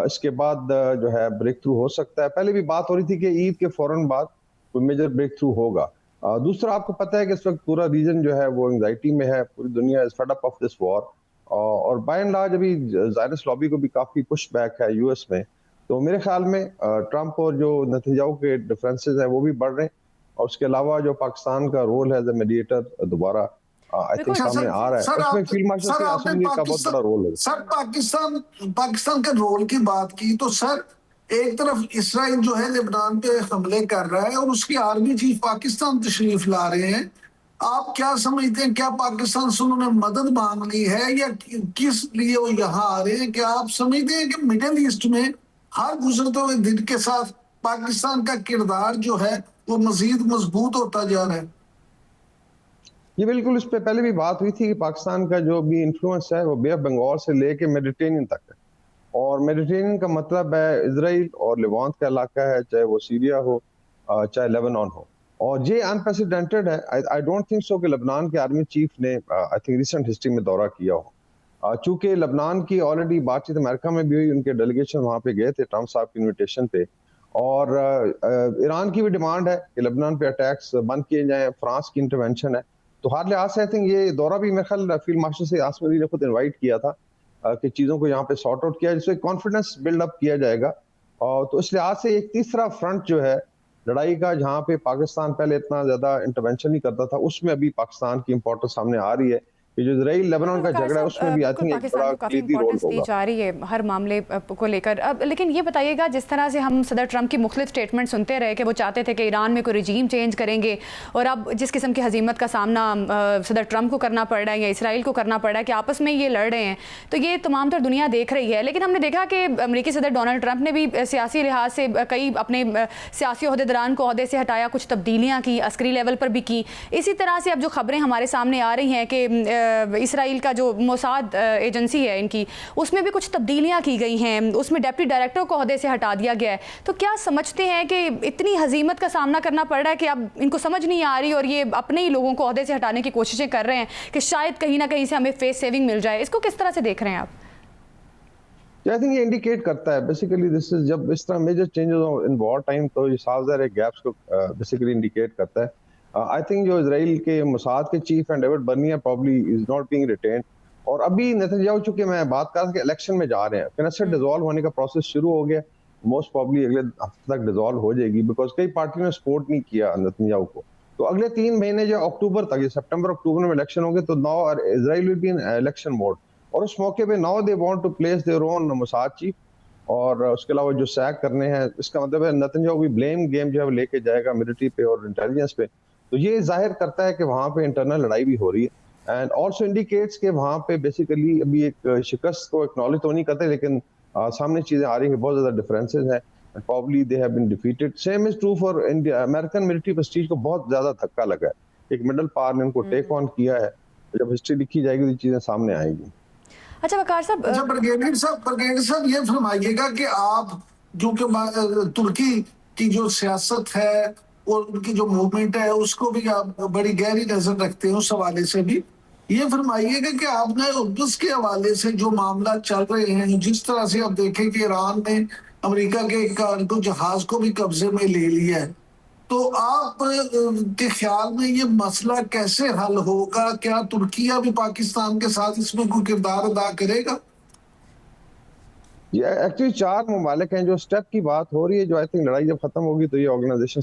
इसके बाद जो है ब्रेक थ्रू हो सकता है। पहले भी बात हो रही थी कि ईद के फौरन बाद कोई मेजर ब्रेक थ्रू होगा। दूसरा, आपको पता है कि इस वक्त पूरा रीजन जो है वो एंग्जाइटी में है, पूरी दुनिया is fed up of this war, और बाय एंड लार्ज अभी ज़ायनिस्ट लॉबी को भी काफ़ी पुश बैक है यूएस में। तो मेरे ख्याल में ट्रंप और जो नेतन्याहू के डिफरेंसेस हैं वो भी बढ़ रहे हैं, और उसके अलावा जो पाकिस्तान का रोल है एज ए मीडिएटर दोबारा आई थिंक सामने आ रहा है, उसमें फील्ड मार्शल आसिफ मुनीर का बहुत बड़ा रोल है। सर, पाकिस्तान के रोल की बात की तो सर, एक तरफ इसराइल जो है लेबनान पे हमले कर रहा है और उसकी आर्मी चीफ पाकिस्तान तशरीफ ला रहे हैं, आप क्या समझते हैं, क्या पाकिस्तान से उन्होंने मदद मांग ली है या किस लिए वो यहाँ आ रहे हैं? क्या आप समझते हैं कि मिडिल ईस्ट में हर गुजरते हुए दिन के साथ पाकिस्तान का किरदार जो है वो मजीद मजबूत होता जा रहा है? ये बिल्कुल, इस पे पहले भी बात हुई थी कि पाकिस्तान का जो भी इन्फ्लुएंस है वो बे ऑफ बंगाल से लेके मेडिटेरेनियन तक है। और मेडिटेरेनियन का मतलब है इसराइल और लेवांत का इलाका है, चाहे वो सीरिया हो, चाहे लेबनान हो। और ये अनप्रेसिडेंटेड है। आई डोंट थिंक सो कि लेबनान के आर्मी चीफ ने आई थिंक रिसेंट हिस्ट्री में दौरा किया हो। चूंकि लेबनान की ऑलरेडी बातचीत अमेरिका में भी हुई, उनके डेलीगेशन वहां पे गए थे ट्रम्प साहब की इन्विटेशन पे। और ईरान की भी डिमांड है कि लेबनान पे अटैक्स बंद किए जाएं, फ्रांस की इंटरवेंशन है। तो हर लिहाज से आई थिंक ये दौरा भी मेरे ख्याल फील्ड मार्शल से आसिम अली ने खुद इन्वाइट किया था कि चीज़ों को यहाँ पे सॉर्ट आउट किया, जिससे कॉन्फिडेंस बिल्ड अप किया जाएगा। और तो इस लिहाज से एक तीसरा फ्रंट जो है लड़ाई का, जहाँ पे पाकिस्तान पहले इतना ज्यादा इंटरवेंशन नहीं करता था, उसमें अभी पाकिस्तान की इंपॉर्टेंस सामने आ रही है। कि जो इजराइल लेबनान का झगड़ा है उसमें भी आई थिंक एक बड़ा क्लियरली रोल होगा जा रही है हर मामले को लेकर। अब लेकिन ये बताइएगा, जिस तरह से हम सदर ट्रंप की मुख्तलिफ स्टेटमेंट सुनते रहे कि वो चाहते थे कि ईरान में कोई रजीम चेंज करेंगे, और अब जिस किस्म की हजीमत का सामना सदर ट्रंप को करना पड़ रहा है या इसराइल को करना पड़ रहा है कि आपस में ये लड़ रहे हैं, तो ये तमाम तर दुनिया देख रही है। लेकिन हमने देखा कि अमेरिकी सदर डोनाल्ड ट्रंप ने भी सियासी लिहाज से कई अपने सियासी अहदेदारान को अहदे से हटाया, कुछ तब्दीलियाँ की, अस्करी लेवल पर भी की। इसी तरह से अब जो खबरें हमारे सामने आ रही हैं कि इसराइल जो मोसाद एजेंसी है इनकी, उसमें भी कुछ तब्दीलियां की गई हैं, उसमें डिप्टी डायरेक्टर को ओहदे से हटा दिया गया है। तो क्या समझते हैं कि इतनी हजीमत का सामना करना पड़ रहा है कि अब इनको समझ नहीं आ रही और ये अपने ही लोगों को ओहदे से हटाने की कोशिशें कर रहे हैं कि शायद कहीं ना कहीं से हमें फेस सेविंग मिल जाए? इसको किस तरह से देख रहे हैं आप? आई थिंक ये इंडिकेट करता है बेसिकली, दिस इज जब इस तरह major changes in war time, तो ये साफ ज़ाहिर गैप्स को बेसिकली इंडिकेट करता है। आई थिंक जो इजराइल के मोसाद के चीफ हैं David Barnia probably is not being retained. और अभी नेतन्याहू, चूंकि मैं बात कर रहा था कि इलेक्शन में जा रहे हैं, कनेसेट डिसॉल्व होने का प्रोसेस शुरू हो गया, मोस्ट प्रॉब्ली अगले हफ्ते तक डिसॉल्व हो जाएगी, बिकॉज कई पार्टियों ने सपोर्ट नहीं किया नेतन्याहू को। तो अगले 3 महीने जो अक्टूबर तक, ये सितंबर अक्टूबर में इलेक्शन होंगे, तो now Israel will be in election mode. और उस मौके पे now they want to place their own Mossad chief, और उसके अलावा जो सैक करने हैं, इसका मतलब है नेतन्याहू भी ब्लेम गेम जो है लेके जाएगा मिलिट्री पे और इंटेलिजेंस पे। तो ये जाहिर करता है कि वहाँ पे इंटरनल लड़ाई भी हो रही है, एंड ऑल्सो इंडिकेट्स कि वहाँ पे बेसिकली अभी एक शिकस्त को एक्नॉलेज तो नहीं करते, लेकिन सामने चीजें आ रही है, बहुत ज्यादा डिफरेंसेस हैं, and probably they have been defeated. Same is true for India. American military prestige को बहुत ज्यादा धक्का लगा है, एक मिडल पावर ने उनको टेक ऑन किया है। जब हिस्ट्री लिखी जाएगी तो चीजें सामने आएंगी। अच्छा वकार साहब, ब्रिगेडियर साहब ये फरमाइएगा कि आप जो कि तुर्की की जो सियासत है और उनकी जो मूवमेंट है उसको भी आप बड़ी गहरी नजर रखते हैं, उस हवाले से भी ये फरमाइएगा कि आपने उसके हवाले से जो मामला चल रहे हैं, जिस तरह से आप देखें कि ईरान ने अमेरिका के एक जहाज को भी कब्जे में ले लिया है, तो आप के ख्याल में ये मसला कैसे हल होगा? क्या तुर्की भी पाकिस्तान के साथ इसमें कोई किरदार अदा करेगा? ये एक्चुअली 4 ममालिक हैं जो स्टेप की बात हो रही है, जो आई थिंक लड़ाई जब खत्म होगी तो ये organisation,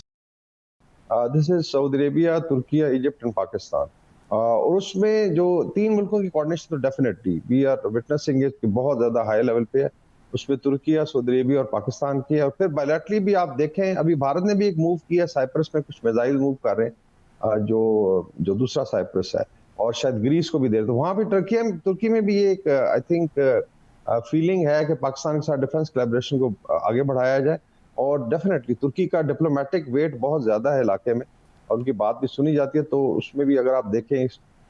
this is Saudi Arabia, तुर्की, इजिप्ट एंड पाकिस्तान। और उसमें जो 3 मुल्कों की कोऑर्डिनेशन तो definitely we are witnessing it कि बहुत ज्यादा हाई लेवल पे है। उसमें तुर्की, सऊदी अरेबिया और पाकिस्तान की है। और फिर बायलैटरली भी आप देखें, अभी भारत ने भी एक मूव किया, साइप्रस में कुछ मिसाइल मूव कर रहे हैं, जो दूसरा साइप्रस है, और शायद ग्रीस को भी दे रहे। तो वहाँ पे तुर्की में भी एक आई थिंक फीलिंग है कि पाकिस्तान के साथ डिफेंस कोलैबोरेशन को आगे बढ़ाया जाए। और डेफिनेटली तुर्की का डिप्लोमेटिक वेट बहुत ज्यादा है इलाके में, और उनकी बात भी सुनी जाती है। तो उसमें भी अगर आप देखें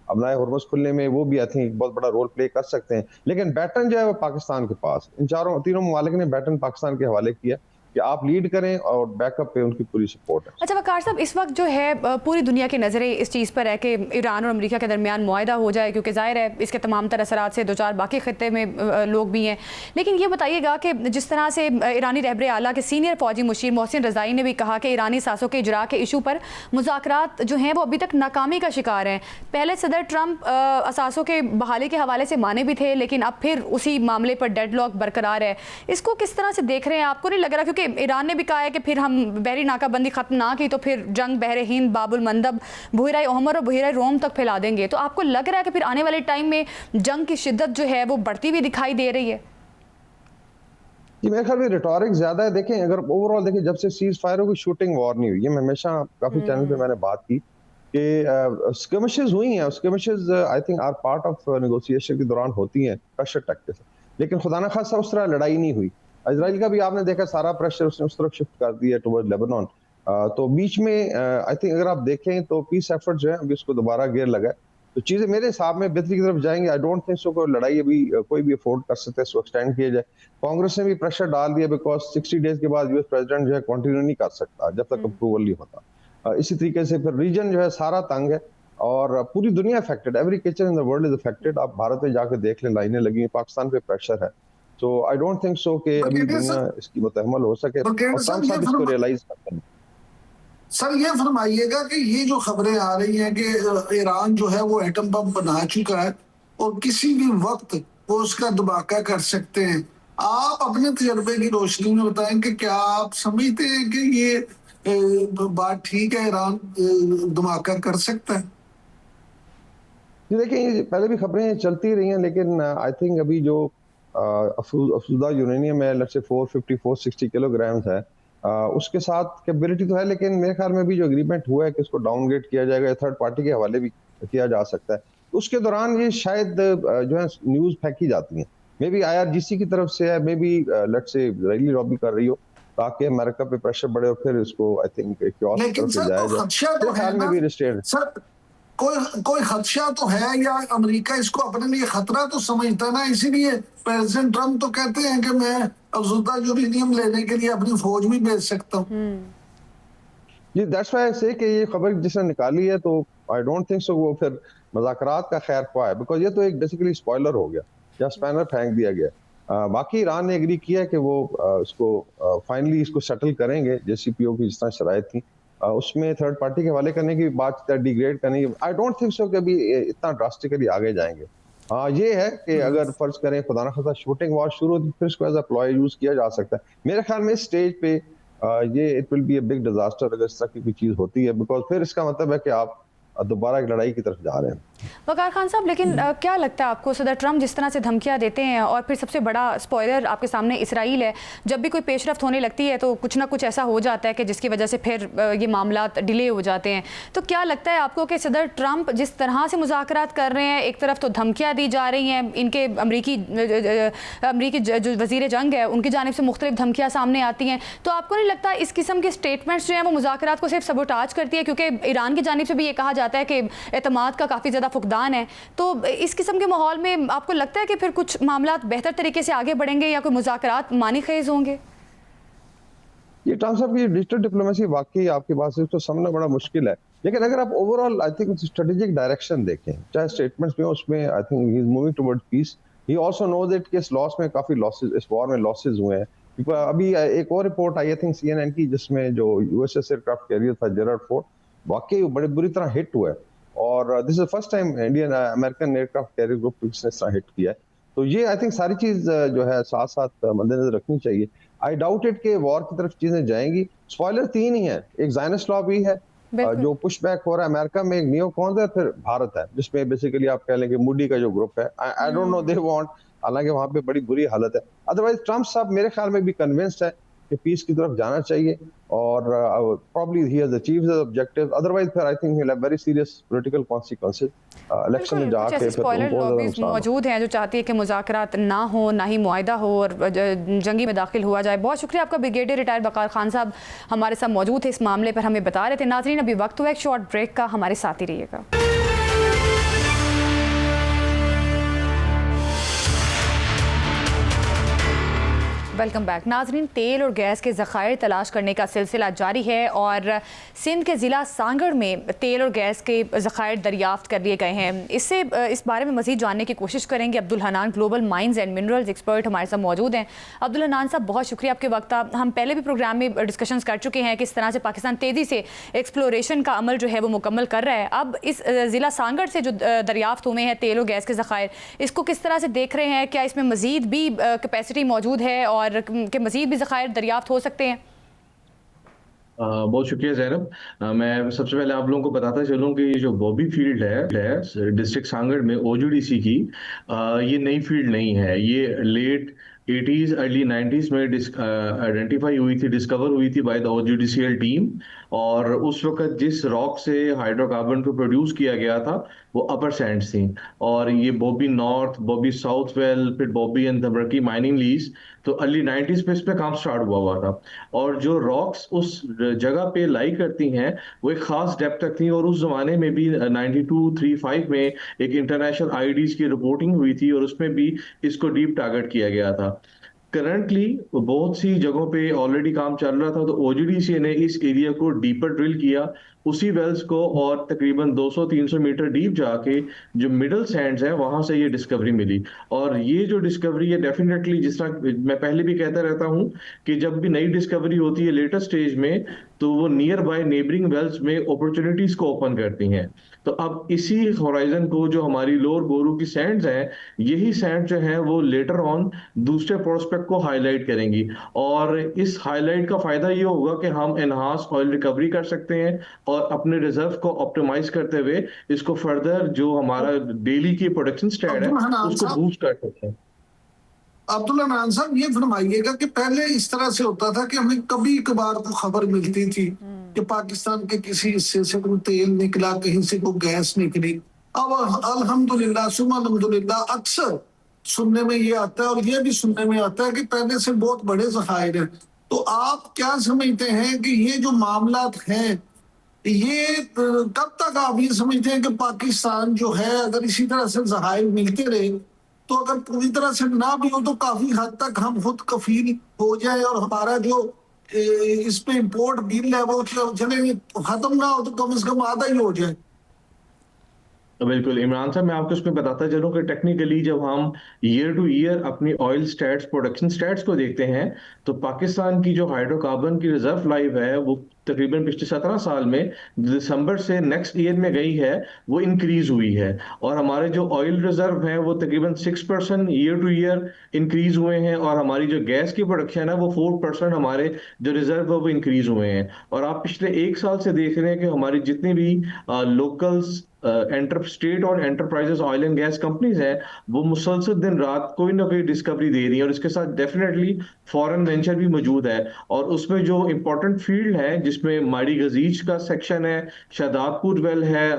अबनाए हुर्मुज़ खुलने में, वो भी आई थिंक एक बहुत बड़ा रोल प्ले कर सकते हैं। लेकिन बैटन जो है वो पाकिस्तान के पास, इन तीनों ममालिक ने बैटन पाकिस्तान के हवाले किया कि आप लीड करें और बैकअप पे उनकी पूरी सपोर्ट है। अच्छा वकार साहब, इस वक्त जो है पूरी दुनिया की नज़रें इस चीज़ पर है कि ईरान और अमेरिका के दरमियान मुआहदा हो जाए, क्योंकि ज़ाहिर है इसके तमाम तर असरात से 2-4 बाकी खत्ते में लोग भी हैं। लेकिन ये बताइएगा कि जिस तरह से ईरानी रहबर आला के सीनियर फौजी मुशीर मोहसिन रज़ाई ने भी कहा कि ईरानी सासों के इजरा के इशू पर मुज़ाकरात जो हैं वो अभी तक नाकामी का शिकार हैं। पहले सदर ट्रंप असासों के बहाली के हवाले से माने भी थे, लेकिन अब फिर उसी मामले पर डेडलॉक बरकरार है। इसको किस तरह से देख रहे हैं? आपको नहीं लग रहा, क्योंकि ईरान ने भी कहा है कि फिर हम बहरी नाकाबंदी खत्म ना की तो फिर जंग बहरे हिंद, बाबुल मंदब, बुहिरा ओहमर और बुहिरा रोम तक फैला देंगे? तो आपको लग रहा है कि फिर आने वाले टाइम में जंग की शिद्दत जो है वो बढ़ती हुई दिखाई दे रही है? जी मेरे ख्याल में रिटोरिक ज्यादा है। देखें, अगर ओवरऑल देखें, जब से सीज फायर हो, कोई शूटिंग वॉर नहीं हुई। ये मैं हमेशा काफी चैनल पे मैंने बात की कि स्किमिशेस हुई हैं, skirmishes I think are part of negotiation के दौरान होती हैं प्रेशर टैक्टिक्स, लेकिन खुदा न खासा उस तरह लड़ाई नहीं हुई। इजराइल का भी आपने देखा सारा प्रेशर उसने उस तरफ शिफ्ट कर दिया टुवर्ड लेबनान। तो बीच में आई थिंक अगर आप देखें तो पीस एफर्ट जो है अभी उसको दोबारा गियर लगा है, तो चीजें मेरे हिसाब में बेहतरी की तरफ जाएंगे। आई डोंट थिंक सो कोई लड़ाई अभी कोई भी अफोर्ड कर सकता है इसको एक्सटेंड किया जाए। कांग्रेस ने भी प्रेशर डाल दिया बिकॉज 60 डेज के बाद यूएस प्रेसिडेंट जो है कंटिन्यू नहीं कर सकता जब तक अप्रूवल नहीं होता। इसी तरीके से फिर रीजन जो है सारा तंग है और पूरी दुनिया affected, every kitchen in the world is affected. आप भारत में जाकर देख लें, लाइनें लगी हैं, पाकिस्तान पे प्रेशर है। सो आई डोंट थिंक सो कि अभी दुनिया इसकी मुतहम्मल हो सके और ट्रंप साहब इसको रियलाइज करते हैं। सर ये फरमाइएगा कि ये जो खबरें आ रही हैं कि ईरान जो है वो एटम बम बना चुका है और किसी भी वक्त वो उसका धमाका कर सकते हैं, आप अपने तजर्बे की रोशनी में बताएं कि क्या आप समझते हैं कि ये बात ठीक है, ईरान धमाका कर सकता है? जी देखिए, पहले भी खबरें चलती रही हैं, लेकिन आई थिंक अभी जो अफसूदा यूरेनियम है, लेट्स से 450-460 किलोग्राम है, उसके साथ कैपेबिलिटी तो है, लेकिन मेरे ख्याल में भी जो एग्रीमेंट हुआ है कि इसको डाउनग्रेड किया जाएगा, थर्ड पार्टी के हवाले भी किया जा सकता है, उसके दौरान ये शायद जो है न्यूज़ फेंकी जाती हैं। मे बी IRGC की तरफ से है, may be let's say Israeli lobby कर रही हो ताकि अमेरिका पे प्रेशर बढ़े और फिर इसको आई थिंक लेकिन सर तो खदशा तो है ना सर, कोई खदशा तो है, या अमेरिका इसको अपने लिए खतरा तो समझता ना, इसीलिए प्रेसिडेंट ट्रम्प तो कहते हैं कि मैं अफजुदा यूरेनियम लेने के लिए अपनी फौज भी भेज सकता हूँ। जी दैट्स व्हाई आई से कि ये खबर जिसने निकाली है तो आई डोंट थिंक सो वो फिर मुज़ाकरात का खैर ख्वाह है, बिकॉज ये तो एक बेसिकली स्पॉइलर हो गया या स्पैनर फेंक दिया गया। बाकी ईरान ने एग्री किया कि वो इसको फाइनली इसको सेटल करेंगे, JCPOA की जिस तरह शराइत थी उसमें थर्ड पार्टी के हवाले करने की बात, डिग्रेड करने की। आई डोंट थिंक सो कि अभी इतना ड्रास्टिकली आगे जाएंगे। ये है कि अगर फर्ज करें खुदा न खासा शूटिंग वॉर शुरू होती फिर इसको एज अ प्लॉय यूज किया जा सकता है। मेरे ख्याल में इस स्टेज पे ये it will be a big disaster अगर इस तरह की कोई चीज होती है, बिकॉज फिर इसका मतलब है कि आप दोबारा एक लड़ाई की तरफ जा रहे हैं। वकार खान साहब, लेकिन क्या लगता है आपको, सदर ट्रम्प जिस तरह से धमकियां देते हैं और फिर सबसे बड़ा स्पॉइलर आपके सामने इसराइल है, जब भी कोई पेशरफ्त होने लगती है तो कुछ ना कुछ ऐसा हो जाता है कि जिसकी वजह से फिर ये मामला डिले हो जाते हैं, तो क्या लगता है आपको कि सदर ट्रम्प जिस तरह से मुज़ाकरात कर रहे हैं, एक तरफ तो धमकियाँ दी जा रही हैं, इनके अमरीकी जो वज़ीर जंग है उनकी जानिब से मुख्तलिफ धमकियाँ सामने आती हैं, तो आपको नहीं लगता इस किस्म के स्टेटमेंट्स जो हैं वो मुज़ाकरात को सिर्फ सबोटाज करती है? क्योंकि ईरान की जानिब से भी ये कहा जाता है कि एतमाद का काफ़ी ज़्यादा फुकदान है, तो इस किस्म के माहौल में आपको लगता है कि फिर कुछ मामला बेहतर तरीके से आगे बढ़ेंगे या कोई मुज़ाकरात मानी खेज होंगे? ये ट्रम्प साहब की डिजिटल डिप्लोमेसी वाकई आपकी बात से तो समझना बड़ा मुश्किल है, लेकिन अगर आप overall I think strategic direction देखें, चाहे स्टेटमेंट्स में, उसमें I think he is moving toward peace. He also knows that कि इस लॉस में काफी लॉसेस, इस वॉर में लॉसेस हुए हैं। अभी एक और रिपोर्ट आई थिंक CNN की, जिसमें जो USS एयरक्राफ्ट कैरियर था जेराल्ड फोर्ड, वाकई बड़ी बुरी तरह हिट हुआ है और this is first time Indian American aircraft carrier group ने इस तरह हिट किया है। तो ये आई थिंक सारी चीज जो है साथ साथ मद्देनजर रखनी चाहिए। आई डाउट इट के वॉर की तरफ चीजें जाएंगी। स्पॉइलर 3 ही है, एक ज़ायनिस्ट लॉबी है जो पुश बैक हो रहा है अमेरिका में, एक नियो कॉन्स है, फिर भारत है जिसमें बेसिकली आप कह लें कि मूडी का जो ग्रुप है, I don't know they want, हालांकि वहां पे बड़ी बुरी हालत है। अदरवाइज ट्रम्प साहब मेरे ख्याल में भी कन्विंस्ड है कि पीस की तरफ जाना चाहिए और probably he has achieved his objectives, otherwise फिर I think he'll have very serious political consequences election में जाके फिर स्पॉइलर लॉबीज मौजूद हैं जो चाहती है कि मुज़ाकरात ना हो, ना ही मुआहिदा हो और जंगी में दाखिल हुआ जाए। बहुत शुक्रिया आपका, ब्रिगेडियर रिटायर्ड वकार खान साहब हमारे साथ मौजूद थे, इस मामले पर हमें बता रहे थे। नाज़रीन, अभी वक्त हुआ एक शॉर्ट ब्रेक का, हमारे साथ ही रहिएगा। Welcome back. नाजरीन, तेल और गैस के ज़खायर तलाश करने का सिलसिला जारी है और सिंध के ज़िला सांगड़ में तेल और गैस के ज़खायर दरियाफ्त कर लिए गए हैं। इस बारे में मज़ीद जानने की कोशिश करेंगे। Abdul Hanan, global mines and minerals expert, हमारे साथ मौजूद हैं। अब्दुल हनान साहब, बहुत शुक्रिया आपके वक्त। हम पहले भी प्रोग्राम में डिस्कशंस कर चुके हैं किस तरह से पाकिस्तान तेज़ी से एक्सप्लोरेशन का अमल जो है वो मुकम्मल कर रहा है। अब इस ज़िला सांगड़ से जो दरियाफ्त हुए हैं तेल और गैस के ज़खायर, इसको किस तरह से देख रहे हैं? क्या इसमें मज़ीद भी कैपेसिटी मौजूद है और के मज़ीद भी ज़खायर दरियाफ्त हो सकते हैं? बहुत शुक्रिया ज़ैनब। मैं सबसे पहले आप लोगों को बताता चलूँ कि ये जो बॉबी फील्ड है डिस्ट्रिक्ट सांगड़ में OGDC की, ये नई फील्ड नहीं है। ये लेट 80s अर्ली 90s में आइडेंटिफाई हुई थी, डिस्कवर हुई थी बाय द OGDCL टीम। और उस वक्त जिस रॉक से हाइड्रोकार्बन को प्रोड्यूस किया गया था वो अपर सैंड्स थी। और ये Bobby north, Bobby south well, फिर बॉबी एंड धमरकी माइनिंग लीज, तो अर्ली 90s पे इस पे काम स्टार्ट हुआ था। और जो रॉक्स उस जगह पे लाई करती हैं वो एक खास डेप्थ तक थी। और उस जमाने में भी 92-35 में एक इंटरनेशनल आईडीज की रिपोर्टिंग हुई थी और उसमें भी इसको डीप टारगेट किया गया था। करंटली बहुत सी जगहों पे ऑलरेडी काम चल रहा था, तो OGDCA ने इस एरिया को डीपर ड्रिल किया उसी वेल्स को, और तकरीबन 200-300 मीटर डीप जाके जो मिडल सैंड्स हैं वहां से ये डिस्कवरी मिली। और ये जो डिस्कवरी है डेफिनेटली, जिस तरह मैं पहले भी कहता रहता हूं कि जब भी नई डिस्कवरी होती है लेटर स्टेज में, तो वो नियर बाय नेबरिंग वेल्स में अपॉर्चुनिटीज को ओपन करती हैं। तो अब इसी होराइजन को जो हमारी लोअर बोरू की सैंड्स हैं, यही सैंड जो है वो लेटर ऑन दूसरे प्रोस्पेक्ट को हाईलाइट करेंगी। और इस हाईलाइट का फायदा ये होगा कि हम एनहांस ऑयल रिकवरी कर सकते हैं और अपने रिजर्व को ऑप्टिमाइज करते हुए इसको फर्दर जो हमारा डेली की प्रोडक्शन स्टैट है उसको बूस्ट कर सकते हैं। अब्दुल हनान साहब, ये फरमाइएगा कि पहले इस तरह से होता था कि हमें कभी कभार को खबर मिलती थी कि पाकिस्तान के किसी हिस्से से कोई तेल निकला, कहीं से कोई गैस निकली। अब अल्हम्दुलिल्लाह सुम्मा अल्हम्दुलिल्लाह अक्सर सुनने में ये आता है, और ये भी सुनने में आता है कि पहले से बहुत बड़े ज़खायर हैं। तो आप क्या समझते हैं कि ये जो मामलात हैं, ये कब तक आप ये समझते हैं कि पाकिस्तान जो है अगर इसी तरह से ज़खायर मिलते रहे, तो अगर पूरी तरह से ना भी हो तो काफी हद तक हम खुद कफील हो जाए और हमारा जो इस पे इंपोर्ट बिल है वो चले खत्म ना हो तो कम से कम आधा ही हो जाए? बिल्कुल इमरान साहब, मैं आपको इसमें बताता चलूं कि टेक्निकली जब हम ईयर टू ईयर अपनी ऑयल स्टैट्स, प्रोडक्शन स्टैट्स को देखते हैं, तो पाकिस्तान की जो हाइड्रोकार्बन की रिजर्व लाइफ है वो तकरीबन पिछले 17 साल में दिसंबर से नेक्स्ट ईयर में गई है, वो इंक्रीज हुई है। और हमारे जो ऑयल रिजर्व हैं वो तकरीबन 6% ईयर टू ईयर इंक्रीज हुए हैं। और हमारी जो गैस की प्रोडक्शन है वो 4% हमारे जो रिजर्व है वो इंक्रीज हुए हैं। और आप पिछले 1 साल से देख रहे हैं कि हमारी जितनी भी लोकल्स स्टेट और enterprises oil and gas companies हैं वो मुसलसल दिन रात कोई ना कोई डिस्कवरी दे रही है। और इसके साथ डेफिनेटली फॉरेन वेंचर भी मौजूद है। और उसमें जो इंपॉर्टेंट फील्ड है जिसमें माड़ी गजीज का सेक्शन है, शादाबपुर वेल है,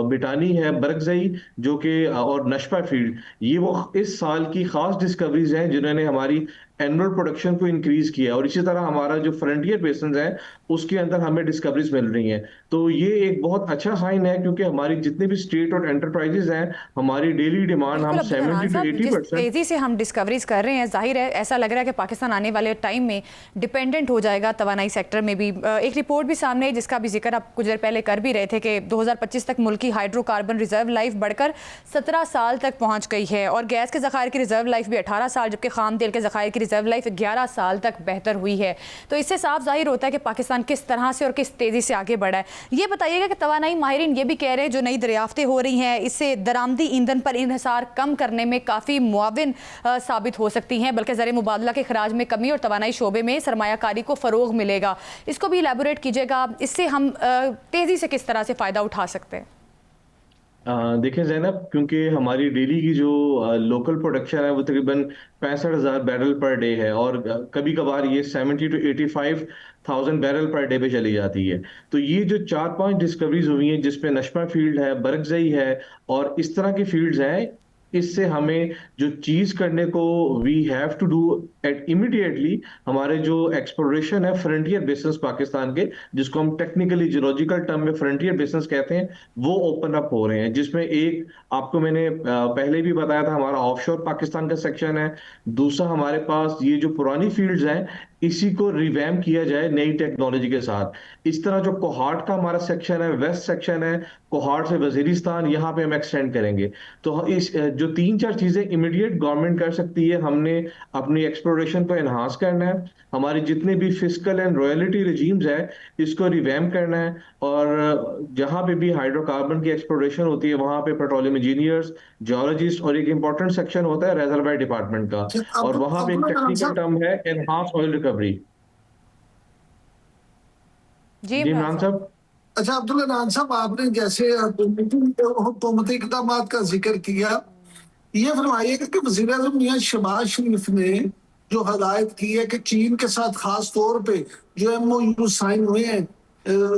बिटानी है, बरगजई जो कि और नशपा फील्ड, ये वो इस साल की खास डिस्कवरीज हैं जिन्होंने हमारी एनुअल प्रोडक्शन को इंक्रीज किया। और इसी तरह हमारा जो फ्रंटियर बेसिन है उसके अंदर हमें डिस्कवरीज मिल रही हैं। तो ये एक बहुत अच्छा साइन है, क्योंकि हमारी जितने भी स्टेट और एंटरप्राइजेज हैं, हमारी डेली डिमांड हम 70 to 80% तेजी से हम डिस्कवरीज कर रहे हैं। जाहिर है ऐसा लग रहा है कि पाकिस्तान आने वाले टाइम में डिपेंडेंट हो जाएगा तवानाई सेक्टर में भी। एक रिपोर्ट भी सामने है जिसका भी जिक्र आप कुछ देर पहले कर भी रहे थे कि 2025 तक मुल्क की हाइड्रोकार्बन रिजर्व लाइफ बढ़कर 17 साल तक पहुंच गई है। और गैस के ज़खायर की रिजर्व लाइफ भी 18 साल, जबकि खाम तेल के ज़खायर की रिजर्व लाइफ 11 साल तक बेहतर हुई है। तो इससे साफ जाहिर होता है कि पाकिस्तान किस तरह से और किस तेज़ी से आगे बढ़ा है। ये बताइएगा कि तवानाई माहिरीन ये भी कह रहे हैं जो नई दरियाफ्तें हो रही हैं इससे दरामदी ईंधन पर इन्हिसार कम करने में काफ़ी मुआविन साबित हो सकती हैं, बल्कि ज़र मुबादला के खराज में कमी और तवानाई शोबे में सरमायाकारी को फ़रोग मिलेगा। इसको भी इलेबोरेट कीजिएगा, इससे हम तेज़ी से किस तरह से फ़ायदा उठा सकते हैं? देखिए ज़ैनब, क्योंकि हमारी डेली की जो लोकल प्रोडक्शन है वो तकरीबन 65,000 बैरल पर डे है, और कभी कभार ये 70 to 85,000 बैरल पर डे पे चली जाती है। तो ये जो 4-5 डिस्कवरीज हुई हैं जिसमें नशमा फील्ड है, बरगजई है और इस तरह की फील्ड्स हैं, इससे हमें जो चीज करने को we have to do at immediately, हमारे जो एक्सप्लोरेशन है फ्रंटियर बेसिस पाकिस्तान के, जिसको हम टेक्निकली जियोलॉजिकल टर्म में फ्रंटियर बेसिस कहते हैं, वो ओपन अप हो रहे हैं। जिसमें एक आपको मैंने पहले भी बताया था, हमारा ऑफशोर पाकिस्तान का सेक्शन है। दूसरा हमारे पास ये जो पुरानी फील्ड्स हैं इसी को रिवैम्प किया जाए नई टेक्नोलॉजी के साथ। इस तरह जो कोहाट का हमारा सेक्शन है, वेस्ट सेक्शन है, कोहाट से वजीरिस्तान, यहाँ पे हम एक्सटेंड करेंगे। तो इस जो 3-4 चीजें इमीडिएट गवर्नमेंट कर सकती है, हमने अपनी एक्सप्लोरेशन को एनहांस करना है, हमारी जितने भी फिस्कल एंड रॉयल्टी रिजीम्स है इसको रिवैम्प करना है, और जहाँ पे भी हाइड्रोकार्बन की एक्सप्लोरेशन होती है वहाँ पे पेट्रोलियम इंजीनियर्स, जियोलॉजिस्ट और एक इंपॉर्टेंट सेक्शन होता है रिजर्वायर डिपार्टमेंट का, और वहाँ पे एक टेक्निकल टर्म है एनहांस ऑयल रिकवरी। जी इमरान साहब। अच्छा अब्दुल हनान साहब, आपने जैसे हुकूमती इक़दामात का जिक्र किया, ये फरमाइएगा कि वज़ीर-ए-आज़म मियां शहबाज शरीफ ने जो हदायत की है कि चीन के साथ खास तौर पे जो MOU साइन हुए हैं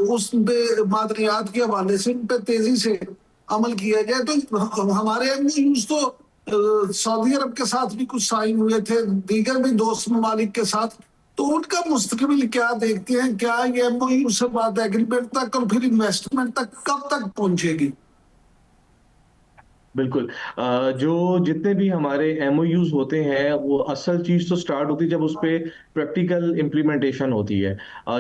उस पे मादनियात के हवाले से उन पे तेजी से अमल किया जाए। तो हमारे MOUs तो सऊदी अरब के साथ भी कुछ साइन हुए थे, दीगर भी दोस्त ममालिक के साथ, तो उनका मुस्तकबिल क्या देखते हैं? क्या ये MOU से बात एग्रीमेंट तक और फिर इन्वेस्टमेंट तक कब तक पहुंचेगी? बिल्कुल। जो जितने भी हमारे MOUs होते हैं वो असल चीज तो स्टार्ट होती है जब उस पे प्रैक्टिकल इम्प्लीमेंटेशन होती है।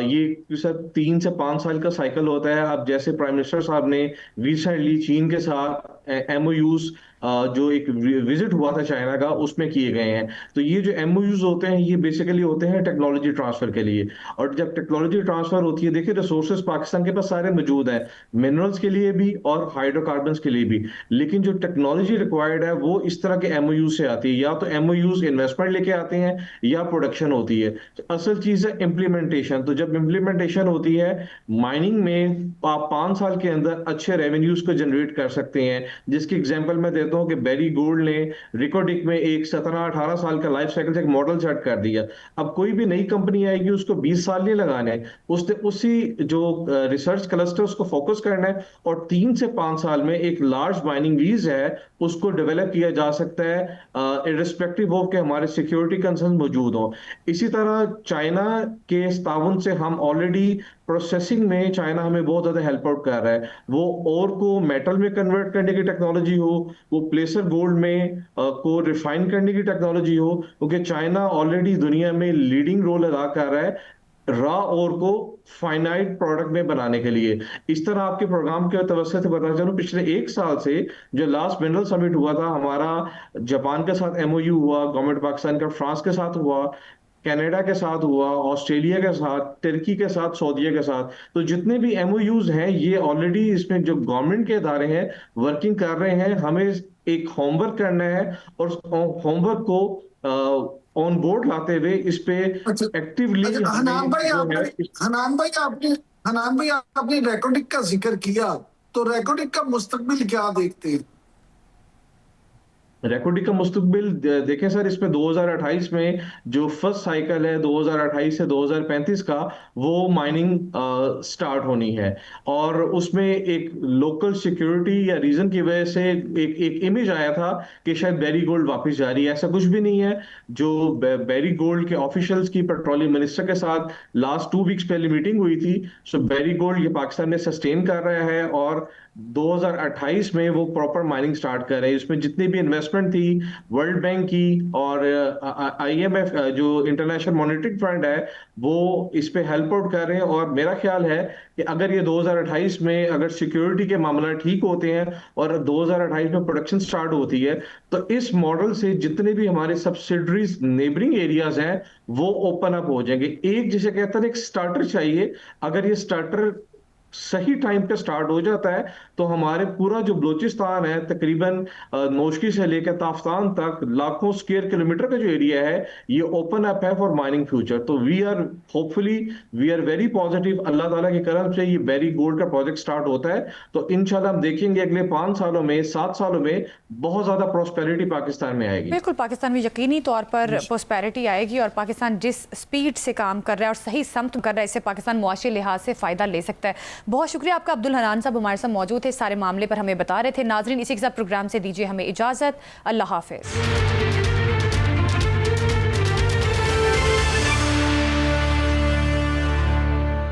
ये सब 3 से 5 साल का साइकिल होता है। अब जैसे प्राइम मिनिस्टर साहब ने रिसेंटली चीन के साथ MOUs जो एक विजिट हुआ था चाइना का उसमें किए गए हैं। तो ये जो MOUs होते हैं ये बेसिकली होते हैं टेक्नोलॉजी ट्रांसफर के लिए। और जब टेक्नोलॉजी ट्रांसफर होती है, देखिए रिसोर्सेज पाकिस्तान के पास सारे मौजूद हैं, मिनरल्स के लिए भी और हाइड्रोकार्बन्स के लिए भी, लेकिन जो टेक्नोलॉजी रिक्वायर्ड है वो इस तरह के MOUs से आती है। या तो MOUs इन्वेस्टमेंट लेके आते हैं या प्रोडक्शन होती है। तो असल चीज है इम्प्लीमेंटेशन। तो जब इम्प्लीमेंटेशन होती है माइनिंग में आप 5 साल के अंदर अच्छे रेवेन्यूज को जनरेट कर सकते हैं। जिसकी एग्जांपल मैं देता हूं कि बेरी गोल्ड ने रिकॉर्डिक में एक 17-18 साल का लाइफ साइकिल से एक मॉडल सेट कर दिया। अब कोई भी नई कंपनी आएगी उसको 20 साल नहीं लगाने, उसने उसी जो रिसर्च क्लस्टर उसको फोकस करना है और 3 से 5 साल में एक लार्ज माइनिंग लीज है उसको डेवलप किया जा सकता है इररिस्पेक्टिव ऑफ के हमारे सिक्योरिटी कंसर्न मौजूद हो। इसी तरह चाइना के ताउन से हम ऑलरेडी प्रोसेसिंग में चाइना हमें बहुत ज्यादा हेल्प आउट कर रहा है। वो और को मेटल में कन्वर्ट करने की टेक्नोलॉजी हो, वो प्लेसर गोल्ड में को रिफाइन करने की टेक्नोलॉजी हो, क्योंकि चाइना ऑलरेडी दुनिया में लीडिंग रोल अदा कर रहा है रॉ और को फाइनाइट प्रोडक्ट में बनाने के लिए। इस तरह आपके प्रोग्राम के तवज्जो से बता चलूं, पिछले 1 साल से जो लास्ट मिनरल समिट हुआ था हमारा, जापान के साथ MOU हुआ, गवर्नमेंट पाकिस्तान का फ्रांस के साथ हुआ, कनाडा के साथ हुआ, ऑस्ट्रेलिया के साथ, तुर्की के साथ, सऊदीया के साथ। तो जितने भी MOUs हैं ये ऑलरेडी इसमें जो गवर्नमेंट के इदारे हैं वर्किंग कर रहे हैं। हमें एक होमवर्क करना है और होमवर्क को ऑन बोर्ड लाते हुए इस पे एक्टिवली हनान भाई आपने रेकॉर्डिक का जिक्र किया, तो रेकॉर्डिक का मुस्तकबिल क्या देखते हैं? रेकॉर्डिंग का मुस्तकबिल देखें सर, इसमें 2028 में जो फर्स्ट साइकिल है 2028 से 2035 का, वो माइनिंग स्टार्ट होनी है। और उसमें एक लोकल सिक्योरिटी या रीजन की वजह से एक इमेज आया था कि शायद बेरी गोल्ड वापस जा रही है। ऐसा कुछ भी नहीं है। जो बेरी गोल्ड के ऑफिशियल्स की पेट्रोलियम मिनिस्टर के साथ लास्ट 2 वीक्स पहले मीटिंग हुई थी। सो बेरी गोल्ड ये पाकिस्तान में सस्टेन कर रहा है और 2028 में वो प्रॉपर माइनिंग स्टार्ट कर रहे हैं। इसमें जितनी भी इन्वेस्टमेंट थी वर्ल्ड बैंक की और IMF जो इंटरनेशनल मॉनेटरी फंड है वो इस पे हेल्प आउट कर रहे हैं। और मेरा ख्याल है कि अगर ये 2028 में अगर सिक्योरिटी के मामला ठीक होते हैं और 2028 में प्रोडक्शन स्टार्ट होती है तो इस मॉडल से जितने भी हमारे सब्सिडरीज नेबरिंग एरियाज हैं वो ओपन अप हो जाएंगे। एक जिसे कहते हैं एक स्टार्टर चाहिए, अगर ये स्टार्टर सही टाइम पे स्टार्ट हो जाता है तो हमारे पूरा जो बलोचिस्तान है तकरीबन नोशकी से लेकर ताफ्तान तक लाखों स्क्वायर किलोमीटर का जो एरिया है ये ओपन अप है फॉर माइनिंग फ्यूचर। तो वी आर वेरी पॉजिटिव। अल्लाह ताला के करम से ये बेरी गोल्ड का प्रोजेक्ट स्टार्ट होता है तो इंशाल्लाह हम देखेंगे अगले 5 सालों में 7 सालों में बहुत ज्यादा प्रॉस्पेरिटी पाकिस्तान में आएगी। बिल्कुल, पाकिस्तान में यकीनी तौर पर प्रॉस्पेरिटी आएगी और पाकिस्तान जिस स्पीड से काम कर रहा है और सही समत कर रहा है इससे पाकिस्तान मुआशी लिहाज से फ़ायदा ले सकता है। बहुत शुक्रिया आपका अब्दुल हनान साहब, हमारे साथ मौजूद थे, सारे मामले पर हमें बता रहे थे। नाजरीन, इसी के साथ प्रोग्राम से दीजिए हमें इजाज़त। अल्लाह हाफिज़।